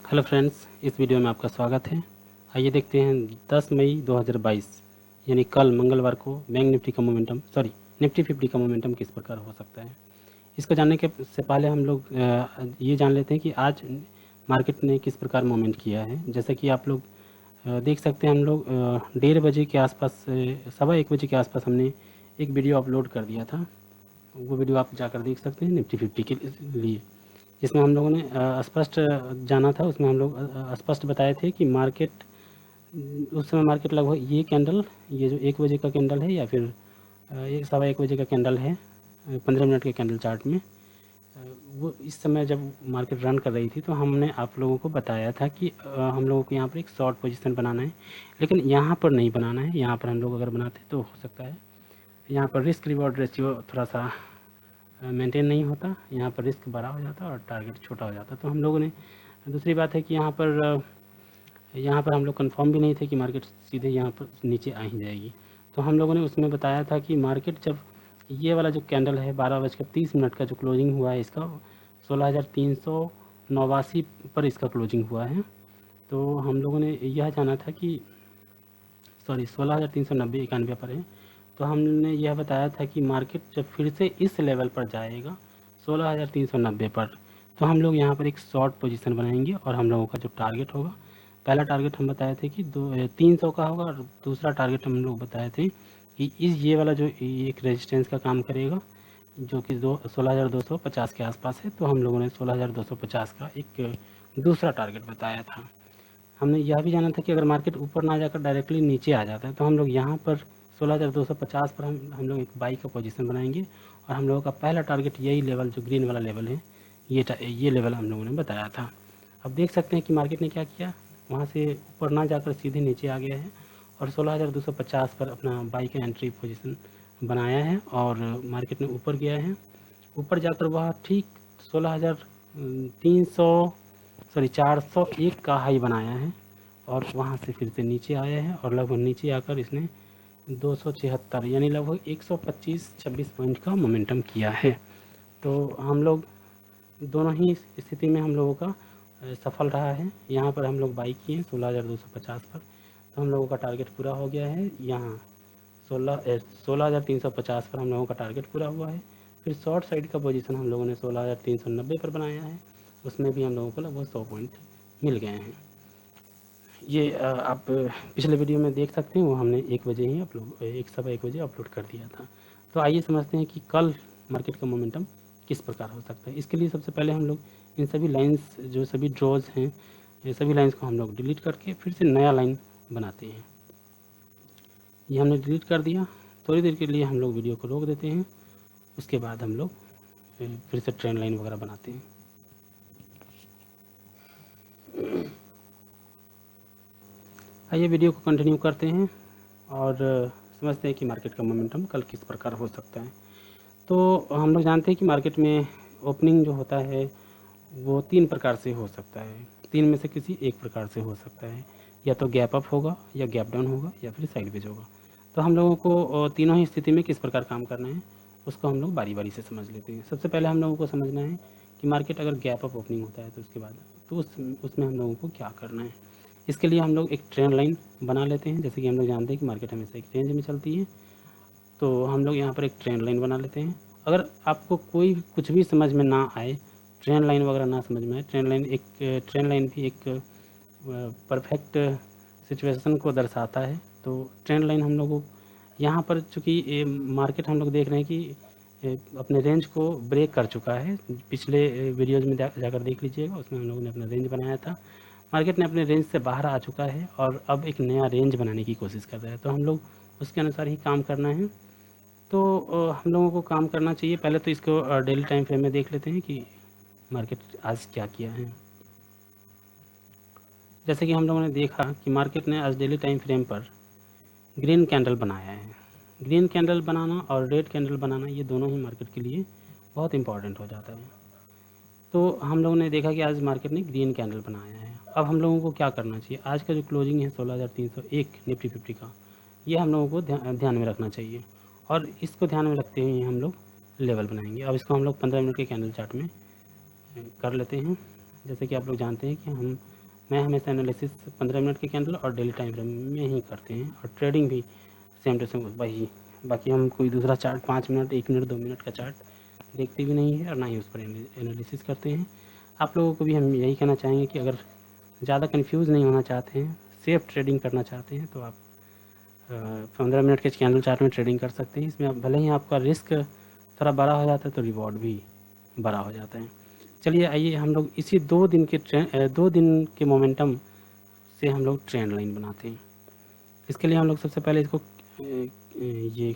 Hello friends, इस video में आपका स्वागत है। आइए देखते हैं 10 मई 2022 यानी कल मंगलवार को बैंक निफ्टी का मोमेंटम निफ्टी 50 का मोमेंटम किस प्रकार हो सकता है। इसको जानने के से पहले हम लोग ये जान लेते हैं कि आज मार्केट ने किस प्रकार मूवमेंट किया है। जैसा कि आप लोग देख सकते हैं, हम लोग 1:30 बजे के आसपास, 1:15 बजे के आसपास हमने एक वीडियो अपलोड कर दिया था। वो वीडियो आप जाकर देख सकते हैं निफ्टी 50 के लिए, जिसमें हम लोगों ने स्पष्ट जाना था। उसमें हम लोग स्पष्ट बताए थे कि मार्केट उस समय मार्केट लगभग ये कैंडल, ये जो 1 बजे का कैंडल है या फिर 1 1:15 बजे का कैंडल है 15 मिनट के कैंडल चार्ट में, वो इस समय जब मार्केट रन कर रही थी तो हमने आप लोगों को बताया था कि हम लोगों को यहाँ पर एक शॉर्ट पोजीशन बनाना है, लेकिन यहाँ पर नहीं बनाना है। यहाँ पर हम लोग अगर बनाते तो हो सकता है यहाँ पर रिस्क रिवॉर्ड रेशियो थोड़ा सा मेंटेन नहीं होता, यहाँ पर रिस्क बड़ा हो जाता और टारगेट छोटा हो जाता। तो हम लोगों ने, दूसरी बात है कि यहाँ पर हम लोग कंफर्म भी नहीं थे कि मार्केट सीधे यहाँ पर नीचे आ ही जाएगी। तो हम लोगों ने उसमें बताया था कि मार्केट जब ये वाला जो कैंडल है 12:30 का जो क्लोजिंग हुआ है इसका 16,389 पर इसका क्लोजिंग हुआ है। तो हम लोगों ने यह जाना था कि 16,390 91 पर है। तो हमने यह बताया था कि मार्केट जब फिर से इस लेवल पर जाएगा 16,390 पर, तो हम लोग यहाँ पर एक शॉर्ट पोजीशन बनाएंगे और हम लोगों का जो टारगेट होगा, पहला टारगेट हम बताए थे कि 300 का होगा और दूसरा टारगेट हम लोग बताए थे कि ये वाला जो एक रेजिस्टेंस का काम करेगा जो कि 16,250 के आसपास है। तो हम लोगों ने 16,250 का एक दूसरा टारगेट बताया था। हमने यह भी जाना था कि अगर मार्केट ऊपर ना जाकर डायरेक्टली नीचे आ जाता है तो हम लोग यहाँ पर 16,250 पर हम लोग एक बाई का पोजीशन बनाएंगे और हम लोगों का पहला टारगेट यही लेवल, जो ग्रीन वाला लेवल है, ये लेवल हम लोगों ने बताया था। अब देख सकते हैं कि मार्केट ने क्या किया, वहाँ से ऊपर ना जाकर सीधे नीचे आ गया है और 16,250 पर अपना बाई का एंट्री पोजीशन बनाया है और मार्केट ने ऊपर गया है। ऊपर जाकर वह ठीक 401 का हाई बनाया है और वहाँ से फिर से नीचे आया है और लगभग नीचे आकर इसने 276 यानी लगभग 125-26 पॉइंट का मोमेंटम किया है। तो हम लोग दोनों ही स्थिति में हम लोगों का सफल रहा है। यहाँ पर हम लोग बाई किए 16,250 पर, तो हम लोगों का टारगेट पूरा हो गया है। यहाँ 16,350 पर हम लोगों का टारगेट पूरा हुआ है। फिर शॉर्ट साइड का पोजीशन हम लोगों ने 16,390 पर बनाया है, उसमें भी हम लोगों को लगभग 100 पॉइंट मिल गए हैं। ये आप पिछले वीडियो में देख सकते हैं, वो हमने 1 बजे ही अपलोड, 1 बजे अपलोड कर दिया था। तो आइए समझते हैं कि कल मार्केट का मोमेंटम किस प्रकार हो सकता है। इसके लिए सबसे पहले हम लोग इन सभी लाइंस, जो सभी ड्रॉज हैं, ये सभी लाइंस को हम लोग डिलीट करके फिर से नया लाइन बनाते हैं। ये हमने डिलीट कर दिया। थोड़ी देर के लिए हम लोग वीडियो को रोक देते हैं, उसके बाद हम लोग फिर से ट्रेंड लाइन वगैरह बनाते हैं। आइए वीडियो को कंटिन्यू करते हैं और समझते हैं कि मार्केट का मोमेंटम कल किस प्रकार हो सकता है। तो हम लोग जानते हैं कि मार्केट में ओपनिंग जो होता है वो 3 प्रकार से हो सकता है, 3 में से किसी एक प्रकार से हो सकता है। या तो गैप अप होगा, या गैप डाउन होगा, या फिर साइडवेज होगा। तो हम लोगों को तीनों ही स्थिति में किस प्रकार काम करना है उसको हम लोग बारी बारी से समझ लेते हैं। सबसे पहले हम लोगों को समझना है कि मार्केट अगर गैप अप ओपनिंग होता है तो उसके बाद उसमें हम लोगों को क्या करना है। इसके लिए हम लोग एक ट्रेंड लाइन बना लेते हैं। जैसे कि हम लोग जानते हैं कि मार्केट हमेशा एक रेंज में चलती है, तो हम लोग यहाँ पर एक ट्रेंड लाइन बना लेते हैं। अगर आपको कोई कुछ भी समझ में ना आए, ट्रेंड लाइन वगैरह ना समझ में आए, ट्रेंड लाइन भी एक परफेक्ट सिचुएशन को दर्शाता है। तो ट्रेंड लाइन हम लोगों यहाँ पर, चूँकि मार्केट हम लोग देख रहे हैं कि अपने रेंज को ब्रेक कर चुका है। पिछले वीडियोज़ में जाकर देख लीजिएगा, उसमें हम लोगों ने अपना रेंज बनाया था। मार्केट ने अपने रेंज से बाहर आ चुका है और अब एक नया रेंज बनाने की कोशिश कर रहा है, तो हम लोग उसके अनुसार ही काम करना है। तो हम लोगों को काम करना चाहिए। पहले तो इसको डेली टाइम फ्रेम में देख लेते हैं कि मार्केट आज क्या किया है। जैसे कि हम लोगों ने देखा कि मार्केट ने आज डेली टाइम फ्रेम पर ग्रीन कैंडल बनाया है। ग्रीन कैंडल बनाना और रेड कैंडल बनाना, ये दोनों ही मार्केट के लिए बहुत इंपॉर्टेंट हो जाता है। तो हम लोगों ने देखा कि आज मार्केट ने ग्रीन कैंडल बनाया है। अब हम लोगों को क्या करना चाहिए, आज का जो क्लोजिंग है 16,301 निफ्टी 50 का, ये हम लोगों को ध्यान में रखना चाहिए और इसको ध्यान में रखते हुए हम लोग लेवल बनाएंगे। अब इसको हम लोग 15 मिनट के कैंडल चार्ट में कर लेते हैं। जैसे कि आप लोग जानते हैं कि हम मैं हमेशा एनालिसिस 15 मिनट के कैंडल और डेली टाइम फ्रेम में ही करते हैं, और ट्रेडिंग भी सेम टू सेम वही। बाकी हम कोई दूसरा चार्ट 5 मिनट, 1 मिनट, 2 मिनट का चार्ट देखते भी नहीं है और ना ही उस पर एनालिसिस करते हैं। आप लोगों को भी हम यही कहना चाहेंगे कि अगर ज़्यादा कंफ्यूज नहीं होना चाहते हैं, सेफ ट्रेडिंग करना चाहते हैं, तो आप 15 मिनट के कैंडल चार्ट में ट्रेडिंग कर सकते हैं। इसमें भले ही आपका रिस्क थोड़ा बड़ा हो जाता है तो रिवॉर्ड भी बड़ा हो जाता है। चलिए आइए हम लोग इसी 2 दिन के मोमेंटम से हम लोग ट्रेंड लाइन बनाते हैं। इसके लिए हम लोग सबसे पहले इसको ये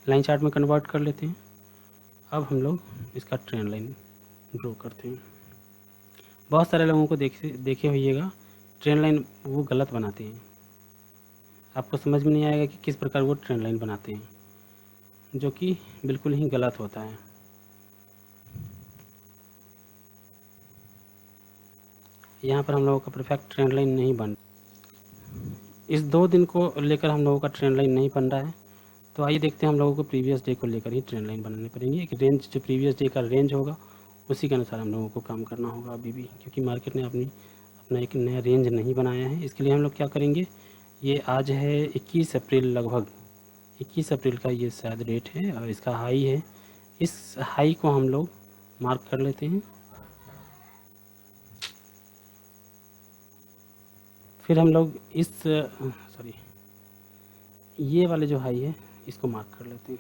लाइन चार्ट में कन्वर्ट कर लेते हैं। अब हम लोग इसका ट्रेंड लाइन ड्रॉ करते हैं। बहुत सारे लोगों को देखे होइएगा ट्रेंड लाइन वो गलत बनाते हैं, आपको समझ में नहीं आएगा कि किस प्रकार वो ट्रेंड लाइन बनाते हैं, जो कि बिल्कुल ही गलत होता है। यहाँ पर हम लोगों का परफेक्ट ट्रेंड लाइन नहीं बन, इस 2 दिन को लेकर हम लोगों का ट्रेंड लाइन नहीं बन रहा है। तो आइए देखते हैं हम लोगों को प्रीवियस डे को लेकर ही ट्रेंड लाइन बनानी पड़ेगी। एक रेंज, जो प्रीवियस डे का रेंज होगा उसी के अनुसार हम लोगों को काम करना होगा अभी भी, क्योंकि मार्केट ने अपना एक नया रेंज नहीं बनाया है। इसके लिए हम लोग क्या करेंगे, ये आज है 21 अप्रैल, लगभग 21 अप्रैल का ये शायद डेट है और इसका हाई है। इस हाई को हम लोग मार्क कर लेते हैं। फिर हम लोग ये वाले जो हाई है इसको मार्क कर लेते हैं।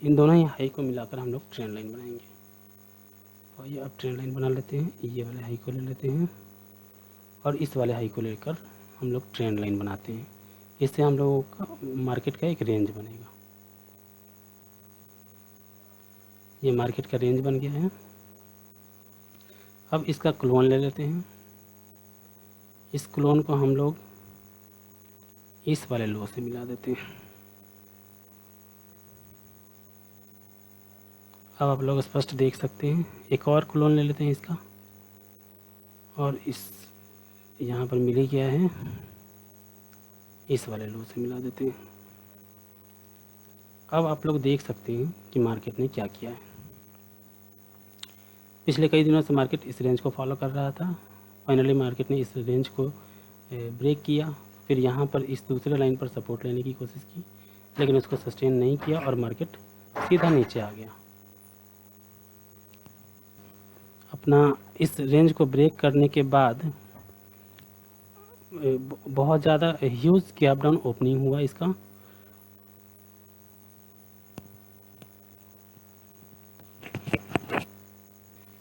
इन दोनों ही हाई को मिलाकर हम लोग ट्रेंड लाइन बनाएंगे। और ये अब ट्रेंड लाइन बना लेते हैं। ये वाले हाई को ले लेते हैं और इस वाले हाई को लेकर हम लोग ट्रेंड लाइन बनाते हैं। इससे हम लोगों का मार्केट का एक रेंज बनेगा। ये मार्केट का रेंज बन गया है। अब इसका क्लोन ले लेते हैं। इस क्लोन को हम लोग इस वाले लो से मिला देते हैं। अब आप लोग स्पष्ट देख सकते हैं। एक और क्लोन ले लेते हैं इसका, और इस यहाँ पर मिल ही गया है, इस वाले लो से मिला देते हैं। अब आप लोग देख सकते हैं कि मार्केट ने क्या किया है। पिछले कई दिनों से मार्केट इस रेंज को फॉलो कर रहा था। फाइनली मार्केट ने इस रेंज को ब्रेक किया, फिर यहाँ पर इस दूसरे लाइन पर सपोर्ट लेने की कोशिश की, लेकिन उसको सस्टेन नहीं किया और मार्केट सीधा नीचे आ गया। अपना इस रेंज को ब्रेक करने के बाद बहुत ज़्यादा ह्यूज गैप डाउन ओपनिंग हुआ इसका।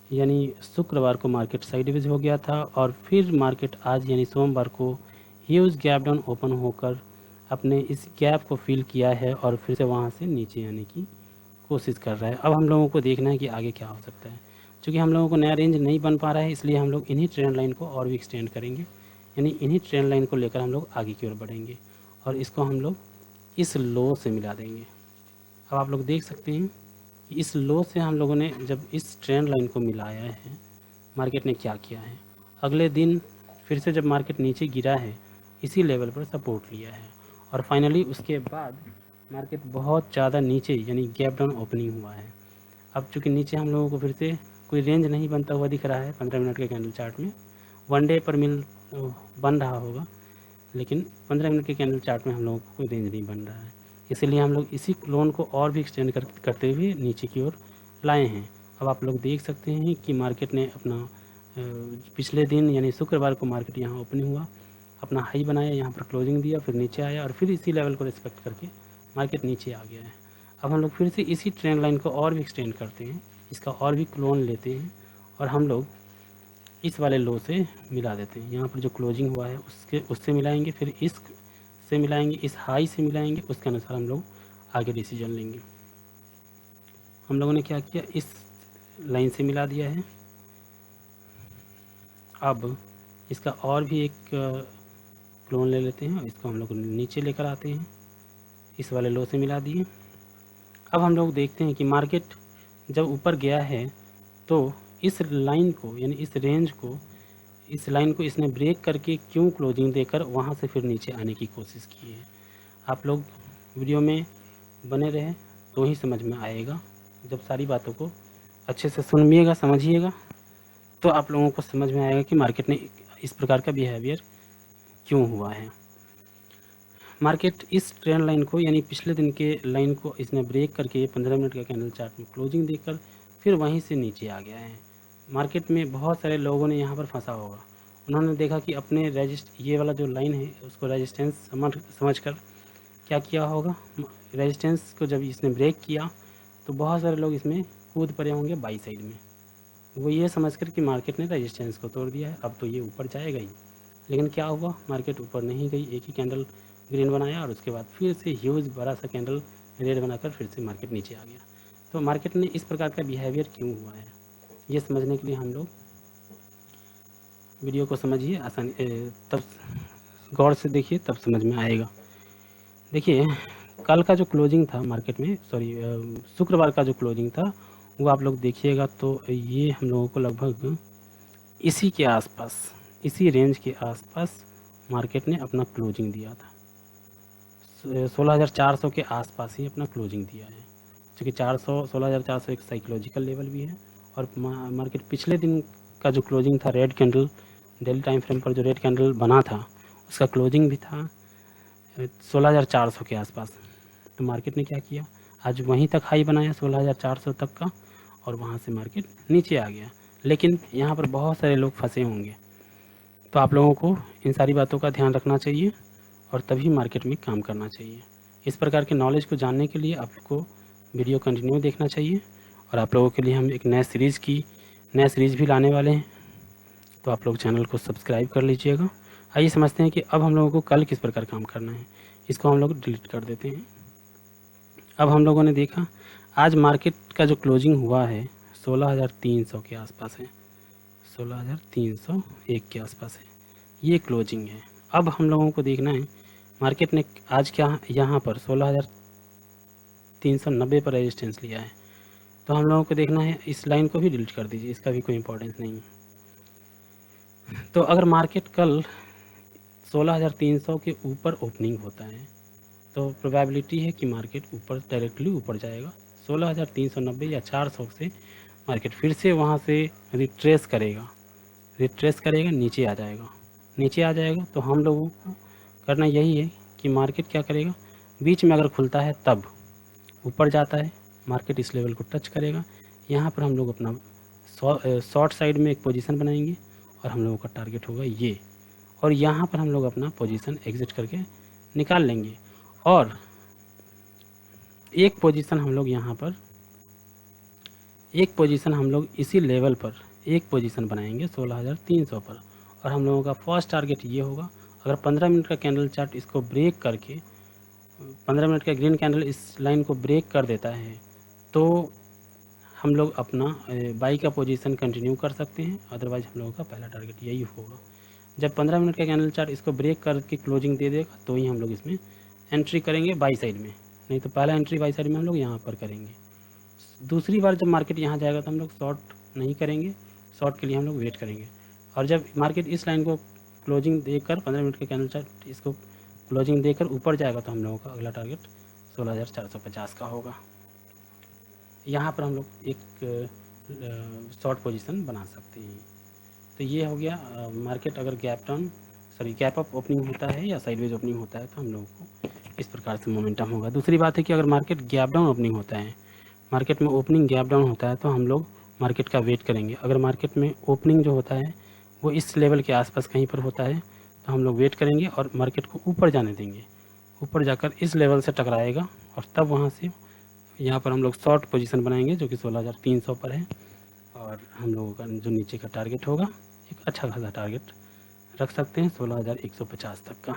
यानी शुक्रवार को मार्केट साइडवेज हो गया था और फिर मार्केट आज यानी सोमवार को ह्यूज गैप डाउन ओपन होकर अपने इस गैप को फिल किया है और फिर से वहाँ से नीचे आने की कोशिश कर रहा है। अब हम लोगों को देखना है कि आगे क्या हो सकता है। क्योंकि हम लोगों को नया रेंज नहीं बन पा रहा है, इसलिए हम लोग इन्हीं ट्रेंड लाइन को और भी एक्सटेंड करेंगे, यानी इन्हीं ट्रेंड लाइन को लेकर हम लोग आगे की ओर बढ़ेंगे और इसको हम लोग इस लो से मिला देंगे। अब आप लोग देख सकते हैं कि इस लो से हम लोगों ने जब इस ट्रेंड लाइन को मिलाया है, मार्केट ने क्या किया है, अगले दिन फिर से जब मार्केट नीचे गिरा है इसी लेवल पर सपोर्ट लिया है और फाइनली उसके बाद मार्केट बहुत ज़्यादा नीचे यानी गैप डाउन ओपनिंग हुआ है। अब चूँकि नीचे हम लोगों को फिर से कोई रेंज नहीं बनता हुआ दिख रहा है 15 मिनट के कैंडल चार्ट में, वन डे पर बन रहा होगा, लेकिन 15 मिनट के कैंडल चार्ट में हम लोगों को कोई रेंज नहीं बन रहा है। इसलिए हम लोग इसी लोन को और भी एक्सटेंड करते हुए नीचे की ओर लाए हैं। अब आप लोग देख सकते हैं कि मार्केट ने अपना पिछले दिन यानी शुक्रवार को मार्केट यहाँ ओपनिंग हुआ, अपना हाई बनाया, यहाँ पर क्लोजिंग दिया, फिर नीचे आया और फिर इसी लेवल को रिस्पेक्ट करके मार्केट नीचे आ गया है। अब हम लोग फिर से इसी ट्रेंड लाइन को और भी एक्सटेंड करते हैं, इसका और भी क्लोन लेते हैं और हम लोग इस वाले लो से मिला देते हैं। यहाँ पर जो क्लोजिंग हुआ है उससे मिलाएंगे, फिर इस से मिलाएंगे, इस हाई से मिलाएंगे, उसके अनुसार हम लोग आगे डिसीजन लेंगे। हम लोगों ने क्या किया, इस लाइन से मिला दिया है। अब इसका और भी एक क्लोन ले लेते हैं और इसको हम लोग नीचे लेकर आते हैं, इस वाले लो से मिला दिए। अब हम लोग देखते हैं कि मार्केट जब ऊपर गया है तो इस लाइन को यानी इस रेंज को, इस लाइन को इसने ब्रेक करके क्यों क्लोजिंग देकर वहाँ से फिर नीचे आने की कोशिश की है। आप लोग वीडियो में बने रहें तो ही समझ में आएगा। जब सारी बातों को अच्छे से सुनिएगा, समझिएगा, तो आप लोगों को समझ में आएगा कि मार्केट ने इस प्रकार का बिहेवियर क्यों हुआ है। मार्केट इस ट्रेंड लाइन को यानी पिछले दिन के लाइन को इसने ब्रेक करके 15 मिनट का कैंडल चार्ट में क्लोजिंग देकर फिर वहीं से नीचे आ गया है। मार्केट में बहुत सारे लोगों ने यहाँ पर फंसा होगा, उन्होंने देखा कि अपने ये वाला जो लाइन है उसको रेजिस्टेंस समझकर क्या किया होगा, रेजिस्टेंस को जब इसने ब्रेक किया तो बहुत सारे लोग इसमें कूद पड़े होंगे बाई साइड में, वो ये समझकर कि मार्केट ने रेजिस्टेंस को तोड़ दिया है, अब तो ये ऊपर जाएगा ही। लेकिन क्या हुआ, मार्केट ऊपर नहीं गई, एक ही कैंडल ग्रीन बनाया और उसके बाद फिर से ह्यूज बड़ा सा कैंडल रेड बनाकर फिर से मार्केट नीचे आ गया। तो मार्केट में इस प्रकार का बिहेवियर क्यों हुआ है, ये समझने के लिए हम लोग वीडियो को समझिए, आसानी तब गौर से देखिए तब समझ में आएगा। देखिए कल का जो क्लोजिंग था मार्केट में, शुक्रवार का जो क्लोजिंग था वो आप लोग देखिएगा तो ये हम लोगों को लगभग इसी के आसपास, इसी रेंज के आसपास मार्केट ने अपना क्लोजिंग दिया था। 16,400 के आसपास ही अपना क्लोजिंग दिया है, क्योंकि 16,400 एक साइकोलॉजिकल लेवल भी है और मार्केट पिछले दिन का जो क्लोजिंग था red candle, daily time frame पर जो रेड कैंडल बना था उसका क्लोजिंग भी था 16,400 के आसपास। तो मार्केट ने क्या किया, आज वहीं तक हाई बनाया 16,400 तक का और वहाँ से मार्केट नीचे आ गया। लेकिन यहाँ पर बहुत सारे लोग फंसे होंगे, तो आप लोगों को इन सारी बातों का ध्यान रखना चाहिए और तभी मार्केट में काम करना चाहिए। इस प्रकार के नॉलेज को जानने के लिए आपको वीडियो कंटिन्यू देखना चाहिए और आप लोगों के लिए हम एक नया सीरीज़ भी लाने वाले हैं, तो आप लोग चैनल को सब्सक्राइब कर लीजिएगा। आइए समझते हैं कि अब हम लोगों को कल किस प्रकार काम करना है। इसको हम लोग डिलीट कर देते हैं। अब हम लोगों ने देखा आज मार्केट का जो क्लोजिंग हुआ है 16,300 के आसपास है, 16,301 के आसपास है, ये क्लोजिंग है। अब हम लोगों को देखना है मार्केट ने आज क्या यहाँ पर 16,390 पर रेजिस्टेंस लिया है, तो हम लोगों को देखना है, इस लाइन को भी डिलीट कर दीजिए, इसका भी कोई इंपॉर्टेंस नहीं है। तो अगर मार्केट कल 16,300 के ऊपर ओपनिंग होता है तो प्रोबेबिलिटी है कि मार्केट ऊपर डायरेक्टली ऊपर जाएगा 16,390 या 400 से मार्केट फिर से वहाँ से रिट्रेस करेगा नीचे आ जाएगा। तो हम लोगों को करना यही है कि मार्केट क्या करेगा, बीच में अगर खुलता है तब ऊपर जाता है, मार्केट इस लेवल को टच करेगा, यहाँ पर हम लोग अपना शॉर्ट साइड में एक पोजीशन बनाएंगे और हम लोगों का टारगेट होगा ये, और यहाँ पर हम लोग अपना पोजीशन एग्जिट करके निकाल लेंगे और एक पोजीशन हम लोग यहाँ पर इसी लेवल पर एक पोजीशन बनाएंगे 16,300 पर, और हम लोगों का फर्स्ट टारगेट ये होगा, अगर 15 मिनट का कैंडल चार्ट इसको ब्रेक करके 15 मिनट का ग्रीन कैंडल इस लाइन को ब्रेक कर देता है तो हम लोग अपना बाई का पोजीशन कंटिन्यू कर सकते हैं, अदरवाइज हम लोगों का पहला टारगेट यही होगा। जब 15 मिनट का कैंडल चार्ट इसको ब्रेक करके क्लोजिंग दे देगा तो ही हम लोग इसमें एंट्री करेंगे बाई साइड में, नहीं तो पहला एंट्री बाई साइड में हम लोग यहाँ पर करेंगे। दूसरी बार जब मार्केट यहाँ जाएगा तो हम लोग शॉर्ट नहीं करेंगे, शॉर्ट के लिए हम लोग वेट करेंगे, और जब मार्केट इस लाइन को क्लोजिंग देकर 15 मिनट का कैंडल चार्ट इसको क्लोजिंग देकर ऊपर जाएगा तो हम लोगों का अगला टारगेट 16,450 का होगा। यहाँ पर हम लोग एक शॉर्ट पोजीशन बना सकते हैं। तो ये हो गया मार्केट अगर गैप अप ओपनिंग होता है या साइडवेज ओपनिंग होता है तो हम लोगों को इस प्रकार से मोमेंटम होगा। दूसरी बात है कि अगर मार्केट गैप डाउन ओपनिंग होता है, मार्केट में ओपनिंग गैप डाउन होता है तो हम लोग मार्केट का वेट करेंगे। अगर मार्केट में ओपनिंग जो होता है वो इस लेवल के आसपास कहीं पर होता है तो हम लोग वेट करेंगे और मार्केट को ऊपर जाने देंगे, ऊपर जाकर इस लेवल से टकराएगा और तब वहाँ से यहाँ पर हम लोग शॉर्ट पोजीशन बनाएंगे जो कि 16,300 पर है, और हम लोगों का जो नीचे का टारगेट होगा एक अच्छा खासा टारगेट रख सकते हैं 16,150 तक का।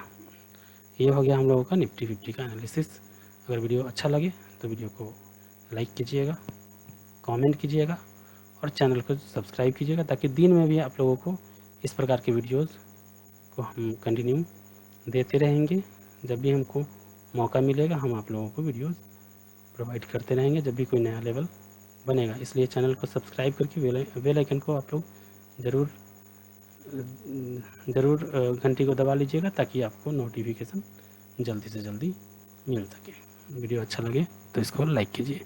ये हो गया हम लोगों का निफ्टी 50 का एनालिसिस। अगर वीडियो अच्छा लगे तो वीडियो को लाइक कीजिएगा, कमेंट कीजिएगा और चैनल को सब्सक्राइब कीजिएगा, ताकि दिन में भी आप लोगों को इस प्रकार के वीडियोज़ को हम कंटिन्यू देते रहेंगे। जब भी हमको मौका मिलेगा हम आप लोगों को वीडियोज़ प्रोवाइड करते रहेंगे जब भी कोई नया लेवल बनेगा। इसलिए चैनल को सब्सक्राइब करके बेल आइकन को आप लोग ज़रूर घंटी को दबा लीजिएगा, ताकि आपको नोटिफिकेशन जल्दी से जल्दी मिल सके। वीडियो अच्छा लगे तो इसको लाइक कीजिए।